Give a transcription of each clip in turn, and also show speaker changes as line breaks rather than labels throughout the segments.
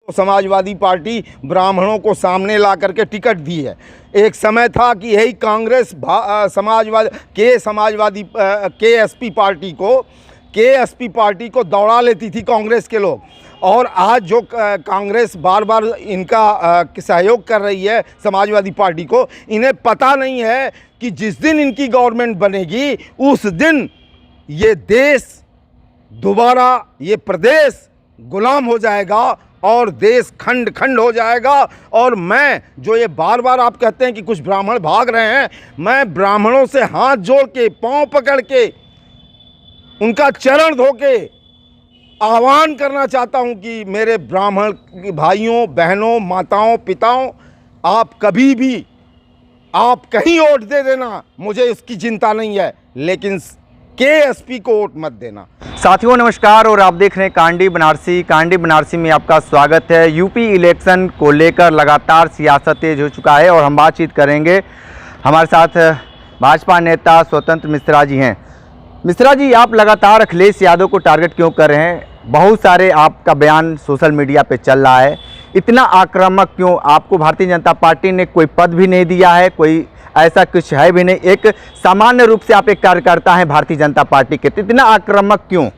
Samajwadi party ब्राह्मणों को सामने ला करके टिकट दी है। एक समय था कि यही कांग्रेस केएसपी पार्टी को दौड़ा लेती थी कांग्रेस के लोग, और आज जो कांग्रेस बार बार इनका सहयोग कर रही है समाजवादी पार्टी को, इन्हें पता नहीं है कि जिस दिन इनकी गवर्नमेंट बनेगी उस दिन ये देश दोबारा, ये प्रदेश गुलाम हो जाएगा और देश खंड खंड हो जाएगा। और मैं जो ये बार बार आप कहते हैं कि कुछ ब्राह्मण भाग रहे हैं, मैं ब्राह्मणों से हाथ जोड़ के, पांव पकड़ के, उनका चरण धो के आह्वान करना चाहता हूं कि मेरे ब्राह्मण भाइयों, बहनों, माताओं, पिताओं, आप कभी भी आप कहीं वोट दे देना, मुझे उसकी चिंता नहीं है, लेकिन केएसपी को वोट मत देना।
साथियों नमस्कार, और आप देख रहे हैं कांडी बनारसी। कांडी बनारसी में आपका स्वागत है। यूपी इलेक्शन को लेकर लगातार सियासत तेज हो चुका है और हम बातचीत करेंगे। हमारे साथ भाजपा नेता स्वतंत्र मिश्रा जी हैं। मिश्रा जी, आप लगातार अखिलेश यादव को टारगेट क्यों कर रहे हैं? बहुत सारे आपका बयान सोशल मीडिया पे चल रहा है, इतना आक्रामक क्यों? आपको भारतीय जनता पार्टी ने कोई पद भी नहीं दिया है, कोई ऐसा कुछ है भी नहीं, एक सामान्य रूप से आप एक कार्यकर्ता हैं भारतीय जनता पार्टी के, तो इतना आक्रामक क्यों?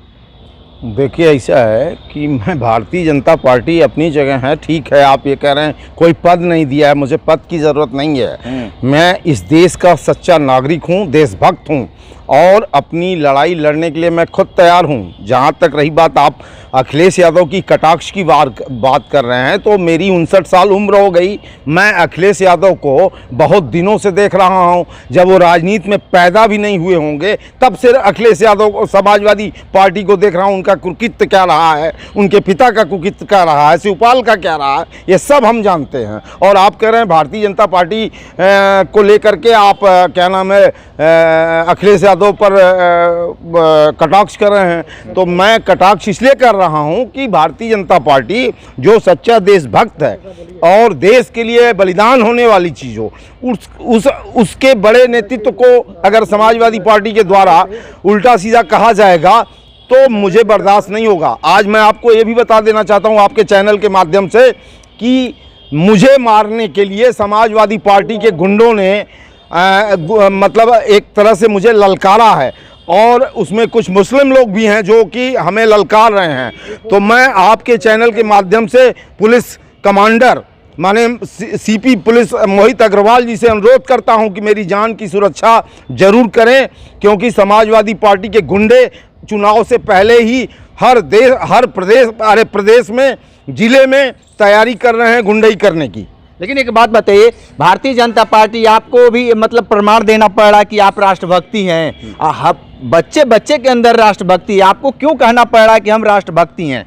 देखिए, ऐसा है कि मैं, भारतीय जनता पार्टी अपनी जगह है, ठीक है। आप ये कह रहे हैं कोई पद नहीं दिया है, मुझे पद की ज़रूरत नहीं है। मैं इस देश का सच्चा नागरिक हूँ, देशभक्त हूँ, और अपनी लड़ाई लड़ने के लिए मैं खुद तैयार हूँ। जहाँ तक रही बात आप अखिलेश यादव की कटाक्ष की बात कर रहे हैं, तो मेरी 59 साल उम्र हो गई। मैं अखिलेश यादव को बहुत दिनों से देख रहा हूँ। जब वो राजनीति में पैदा भी नहीं हुए होंगे तब से अखिलेश यादव को, समाजवादी पार्टी को देख रहा हूँ। उनका कुकृत्य क्या रहा है, उनके पिता का कुकृत्य क्या रहा है, शिवपाल का क्या रहा है, ये सब हम जानते हैं। और आप कह रहे हैं भारतीय जनता पार्टी को लेकर के आप क्या नाम है, अखिलेश यादव पर कटाक्ष कर रहे हैं, तो मैं कटाक्ष इसलिए कर रहा हूं कि भारतीय जनता पार्टी जो सच्चा देशभक्त है और देश के लिए बलिदान होने वाली चीज हो, उसके बड़े नेतृत्व को अगर समाजवादी पार्टी के द्वारा उल्टा सीधा कहा जाएगा तो मुझे बर्दाश्त नहीं होगा। आज मैं आपको ये भी बता देना चाहता हूं आपके चैनल के माध्यम से कि मुझे मारने के लिए समाजवादी पार्टी के गुंडों ने मतलब एक तरह से मुझे ललकारा है, और उसमें कुछ मुस्लिम लोग भी हैं जो कि हमें ललकार रहे हैं। तो मैं आपके चैनल के माध्यम से पुलिस कमांडर माने सीपी पुलिस मोहित अग्रवाल जी से अनुरोध करता हूं कि मेरी जान की सुरक्षा जरूर करें, क्योंकि समाजवादी पार्टी के गुंडे चुनाव से पहले ही हर प्रदेश में, जिले में तैयारी कर रहे हैं गुंडई करने की।
लेकिन एक बात बताइए, भारतीय जनता पार्टी आपको भी मतलब प्रमाण देना पड़ रहा है कि आप राष्ट्रभक्ति हैं। बच्चे के अंदर राष्ट्रभक्ति है, आपको क्यों कहना पड़ रहा है कि हम राष्ट्रभक्ति हैं?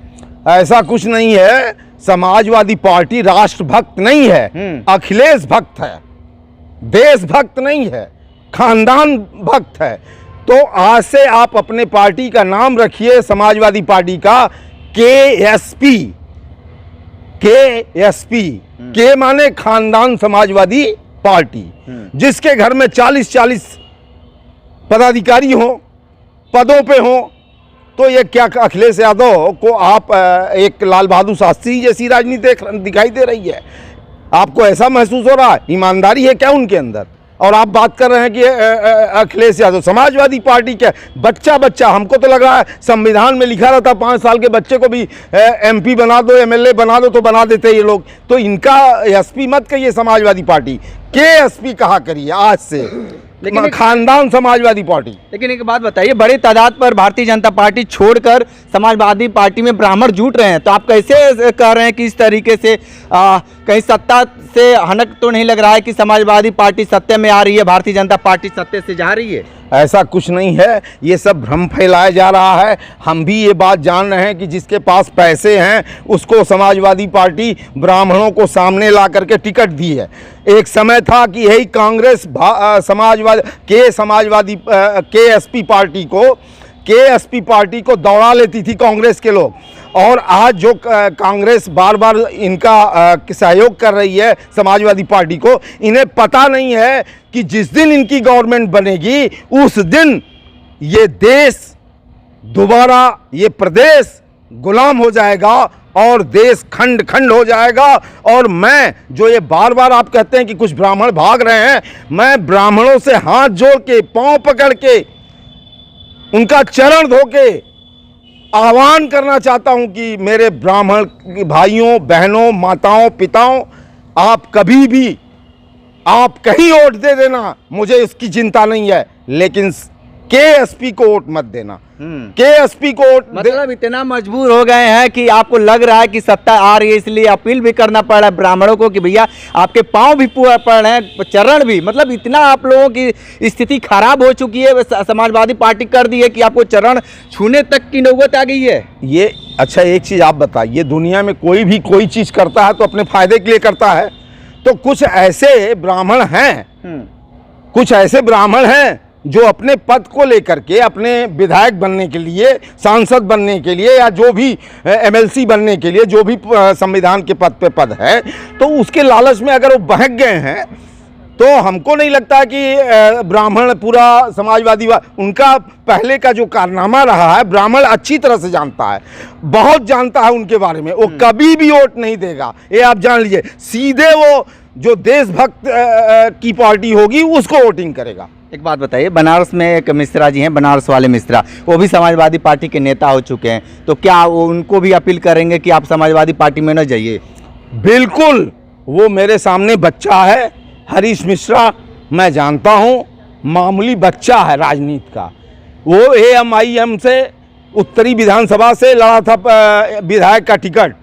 ऐसा कुछ नहीं है। समाजवादी पार्टी राष्ट्रभक्त नहीं है, अखिलेश भक्त है, देशभक्त नहीं है, खानदान भक्त है। तो आज से आप अपने पार्टी का नाम रखिए समाजवादी पार्टी का केएसपी। के माने खानदान समाजवादी पार्टी, जिसके घर में 40-40 पदाधिकारी हो, पदों पे हो। तो ये क्या अखिलेश यादव को आप एक लाल बहादुर शास्त्री जैसी राजनीति दिखाई दे रही है? आपको ऐसा महसूस हो रहा है? ईमानदारी है क्या उनके अंदर? और आप बात कर रहे हैं कि अखिलेश यादव समाजवादी पार्टी के बच्चा, हमको तो लग रहा है संविधान में लिखा रहता 5 साल के बच्चे को भी एमपी बना दो, एमएलए बना दो, तो बना देते ये लोग। तो इनका एसपी मत कहिए समाजवादी पार्टी, केएसपी कहा करिए आज से, लेकिन खानदान समाजवादी पार्टी।
लेकिन एक बात बताइए, बड़ी तादाद पर भारतीय जनता पार्टी छोड़कर समाजवादी पार्टी में ब्राह्मण जुट रहे हैं, तो आप कैसे कह रहे हैं कि इस तरीके से कहीं सत्ता से हनक तो नहीं लग रहा है कि समाजवादी पार्टी सत्ता में आ रही है, भारतीय जनता पार्टी सत्ता से जा रही है?
ऐसा कुछ नहीं है, ये सब भ्रम फैलाया जा रहा है। हम भी ये बात जान रहे हैं कि जिसके पास पैसे हैं उसको समाजवादी पार्टी ब्राह्मणों को सामने ला करके टिकट दी है। एक समय था कि यही कांग्रेस केएसपी पार्टी को दौड़ा लेती थी कांग्रेस के लोग, और आज जो कांग्रेस बार बार इनका सहयोग कर रही है समाजवादी पार्टी को, इन्हें पता नहीं है कि जिस दिन इनकी गवर्नमेंट बनेगी उस दिन ये देश दोबारा, ये प्रदेश गुलाम हो जाएगा और देश खंड खंड हो जाएगा। और मैं जो ये बार बार आप कहते हैं कि कुछ ब्राह्मण भाग रहे हैं, मैं ब्राह्मणों से हाथ जोड़ के पांव पकड़ के उनका चरण धो के आह्वान करना चाहता हूं कि मेरे ब्राह्मण भाइयों बहनों माताओं पिताओं, आप कभी भी आप कहीं वोट दे देना, मुझे इसकी चिंता नहीं है, लेकिन केएसपी को वोट मत देना। केएसपी को वोट
मतलब इतना मजबूर हो गए हैं कि आपको लग रहा है कि सत्ता आ रही है, इसलिए अपील भी करना पड़ रहा है ब्राह्मणों को कि भैया आपके पांव भी पड़ रहे हैं, चरण भी, मतलब इतना आप लोगों की स्थिति खराब हो चुकी है, समाजवादी पार्टी कर दी है कि आपको चरण छूने तक की नौबत आ गई है।
ये अच्छा एक चीज आप बताइए, दुनिया में कोई भी कोई चीज करता है तो अपने फायदे के लिए करता है। तो कुछ ऐसे ब्राह्मण हैं, कुछ ऐसे ब्राह्मण हैं जो अपने पद को लेकर के, अपने विधायक बनने के लिए, सांसद बनने के लिए, या जो भी एमएलसी बनने के लिए, जो भी संविधान के पद पे पद है, तो उसके लालच में अगर वो बहक गए हैं, तो हमको नहीं लगता कि ब्राह्मण पूरा समाजवादी उनका पहले का जो कारनामा रहा है ब्राह्मण अच्छी तरह से जानता है, बहुत जानता है उनके बारे में। वो कभी भी वोट नहीं देगा, ये आप जान लीजिए। सीधे वो जो देशभक्त की पार्टी होगी उसको वोटिंग करेगा।
एक बात बताइए, बनारस में एक मिश्रा जी हैं, बनारस वाले मिश्रा, वो भी समाजवादी पार्टी के नेता हो चुके हैं, तो क्या वो उनको भी अपील करेंगे कि आप समाजवादी पार्टी में न जाइए?
बिल्कुल, वो मेरे सामने बच्चा है, हरीश मिश्रा, मैं जानता हूँ, मामूली बच्चा है राजनीति का। वो AMIM से उत्तरी विधानसभा से लड़ा था विधायक का टिकट।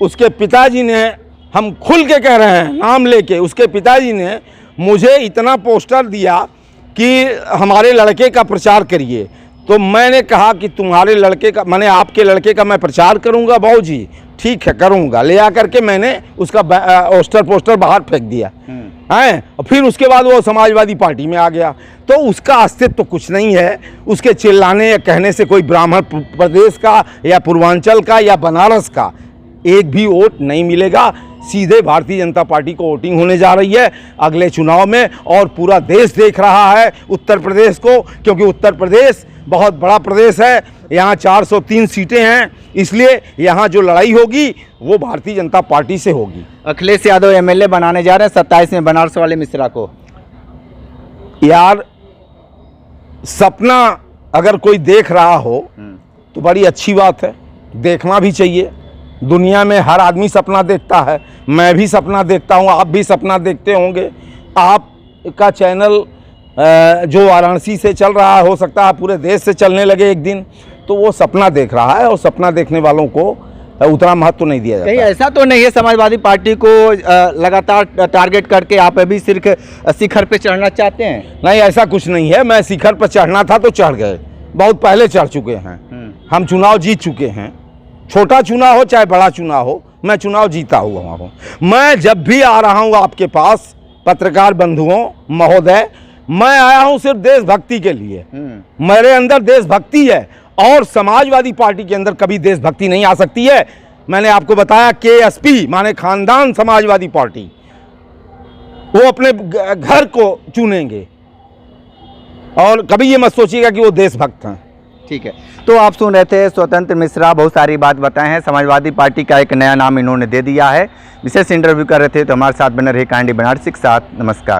उसके पिताजी ने, हम खुल के कह रहे हैं नाम लेके, उसके पिताजी ने मुझे इतना पोस्टर दिया कि हमारे लड़के का प्रचार करिए। तो मैंने कहा कि तुम्हारे लड़के का, मैंने आपके लड़के का मैं प्रचार करूंगा बाबूजी, ठीक है करूंगा। ले आकर के मैंने उसका पोस्टर बाहर फेंक दिया हैं, और फिर उसके बाद वो समाजवादी पार्टी में आ गया। तो उसका अस्तित्व तो कुछ नहीं है। उसके चिल्लाने या कहने से कोई ब्राह्मण प्रदेश का या पूर्वांचल का या बनारस का एक भी वोट नहीं मिलेगा। सीधे भारतीय जनता पार्टी को वोटिंग होने जा रही है अगले चुनाव में, और पूरा देश देख रहा है उत्तर प्रदेश को, क्योंकि उत्तर प्रदेश बहुत बड़ा प्रदेश है, यहाँ 403 सीटें हैं, इसलिए यहाँ जो लड़ाई होगी वो भारतीय जनता पार्टी से होगी।
अखिलेश यादव MLA बनाने जा रहे हैं 27 में बनारस वाले मिश्रा को।
यार सपना अगर कोई देख रहा हो तो बड़ी अच्छी बात है, देखना भी चाहिए। दुनिया में हर आदमी सपना देखता है, मैं भी सपना देखता हूँ, आप भी सपना देखते होंगे। आपका चैनल जो वाराणसी से चल रहा है, हो सकता है पूरे देश से चलने लगे एक दिन, तो वो सपना देख रहा है, और सपना देखने वालों को उतना महत्व नहीं दिया जाता।
कहीं ऐसा तो नहीं है समाजवादी पार्टी को लगातार टारगेट करके आप अभी सिर्फ शिखर पे चढ़ना चाहते हैं?
नहीं, ऐसा कुछ नहीं है। मैं शिखर पर चढ़ना था तो चढ़ गए, बहुत पहले चढ़ चुके हैं। हम चुनाव जीत चुके हैं, छोटा चुनाव हो चाहे बड़ा चुनाव हो, मैं चुनाव जीता हुआ हूँ। मैं जब भी आ रहा हूँ आपके पास पत्रकार बंधुओं महोदय, मैं आया हूँ सिर्फ देशभक्ति के लिए। मेरे अंदर देशभक्ति है, और समाजवादी पार्टी के अंदर कभी देशभक्ति नहीं आ सकती है। मैंने आपको बताया KSP माने खानदान समाजवादी पार्टी, वो अपने घर को चुनेंगे, और कभी ये मत सोचिएगा कि वो देशभक्त हैं।
ठीक है, तो आप सुन रहे थे स्वतंत्र मिश्रा, बहुत सारी बात बताए हैं। समाजवादी पार्टी का एक नया नाम इन्होंने दे दिया है। विशेष इंटरव्यू कर रहे थे, तो हमारे साथ बने रहे कांडी बनारसी के साथ। नमस्कार।